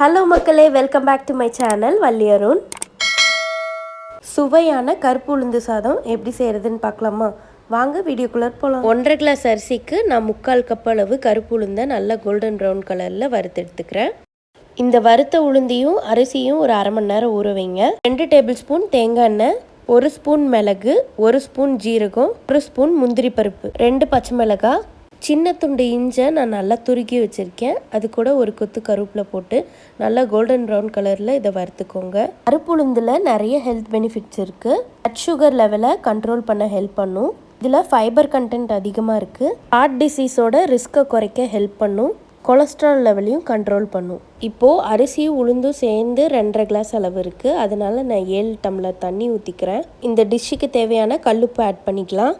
Hello மக்களே, welcome back to my channel Valli Arun. சுவையான கருப்பு உளுந்து சாதம் எப்படி செய்கிறதுன்னு பார்க்கலாமா? வாங்க வீடியோக்குள்ளே போகலாம். 1.5 கிளாஸ் அரிசிக்கு நான் 3/4 கப் அளவு கருப்பு உளுந்தை நல்லா கோல்டன் ப்ரௌன் கலரில் வறுத்து எடுத்துக்கிறேன். இந்த வறுத்த உளுந்தையும் அரிசியும் ஒரு அரை மணி நேரம் ஊற வைங்க. 2 டேபிள் ஸ்பூன் தேங்காய் எண்ணெய், 1 ஸ்பூன் மிளகு, 1 ஸ்பூன் ஜீரகம், 1 ஸ்பூன் முந்திரி பருப்பு, 2 பச்சை மிளகாய், சின்ன துண்டு இஞ்சை நான் நல்லா துருக்கி வச்சுருக்கேன். அது கூட ஒரு கொத்து கருவேப்பிலை போட்டு நல்லா கோல்டன் ப்ரௌன் கலரில் இதை வறுத்துக்கோங்க. கருப்பு உளுந்தில் நிறைய ஹெல்த் பெனிஃபிட்ஸ் இருக்குது. பிளட் சுகர் லெவலை கண்ட்ரோல் பண்ண ஹெல்ப் பண்ணும். இதில் ஃபைபர் கண்டென்ட் அதிகமாக இருக்குது. ஹார்ட் டிசீஸோட ரிஸ்க்கை குறைக்க ஹெல்ப் பண்ணும். கொலஸ்ட்ரால் லெவலையும் கண்ட்ரோல் பண்ணும். இப்போது அரிசியும் உளுந்தும் சேர்ந்து 2.5 கிளாஸ் அளவு இருக்குது. அதனால நான் 7 டம்ளர் தண்ணி ஊற்றிக்கிறேன். இந்த டிஷ்ஷுக்கு தேவையான கல்லுப்பு ஆட் பண்ணிக்கலாம்.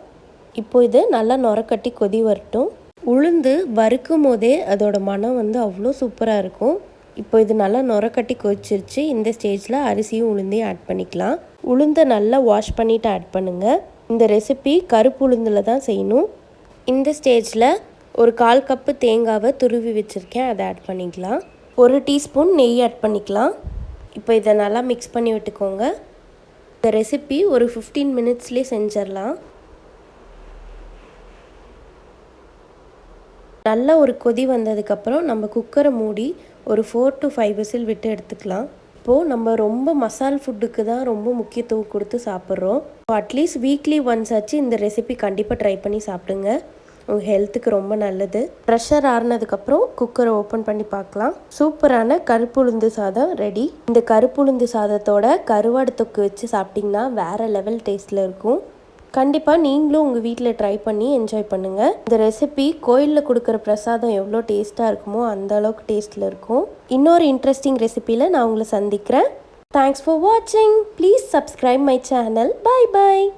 இப்போது இது நல்லா நுரக்கட்டி கொதி வரட்டும். உளுந்து வறுக்கும் போதே அதோட மனம் அவ்வளோ சூப்பராக இருக்கும். இப்போ இது நல்லா நுரக்கட்டி கொதிச்சிருச்சு. இந்த ஸ்டேஜில் அரிசியும் உளுந்தையும் ஆட் பண்ணிக்கலாம். உளுந்தை நல்லா வாஷ் பண்ணிவிட்டு ஆட் பண்ணுங்கள். இந்த ரெசிபி கருப்பு உளுந்தில் தான் செய்யணும். இந்த ஸ்டேஜில் ஒரு 1/4 கப்பு தேங்காவை துருவி வச்சுருக்கேன், அதை ஆட் பண்ணிக்கலாம். 1 டீஸ்பூன் நெய் ஆட் பண்ணிக்கலாம். இப்போ இதை நல்லா மிக்ஸ் பண்ணி விட்டுக்கோங்க. இந்த ரெசிபி ஒரு 15 மினிட்ஸ்லேயே செஞ்சிடலாம். நல்லா ஒரு கொதி வந்ததுக்கப்புறம் நம்ம குக்கரை மூடி ஒரு 4 to 5 விசில் விட்டு எடுத்துக்கலாம். இப்போது நம்ம ரொம்ப மசால் ஃபுட்டுக்கு தான் ரொம்ப முக்கியத்துவம் கொடுத்து சாப்பிட்றோம். அட்லீஸ்ட் வீக்லி ஒன்ஸ் ஆச்சு இந்த ரெசிபி கண்டிப்பாக ட்ரை பண்ணி சாப்பிடுங்க. உங்கள் ஹெல்த்துக்கு ரொம்ப நல்லது. ப்ரெஷர் ஆறுனதுக்கப்புறம் குக்கரை ஓப்பன் பண்ணி பார்க்கலாம். சூப்பரான கருப்புளுந்து சாதம் ரெடி. இந்த கருப்புளுந்து சாதத்தோட கருவாடு தொக்கு வச்சு சாப்பிட்டிங்கன்னா வேறு லெவல் டேஸ்ட்டில் இருக்கும். கண்டிப்பாக நீங்களும் உங்கள் வீட்டில் ட்ரை பண்ணி என்ஜாய் பண்ணுங்கள். இந்த ரெசிபி கோயிலில் கொடுக்குற பிரசாதம் எவ்வளோ டேஸ்ட்டாக இருக்குமோ அந்த அளவுக்கு டேஸ்ட்டில் இருக்கும். இன்னொரு இன்ட்ரெஸ்டிங் ரெசிபியில் நான் உங்களை சந்திக்கிறேன். தேங்க்ஸ் ஃபார் வாட்சிங். Please subscribe my channel. Bye bye.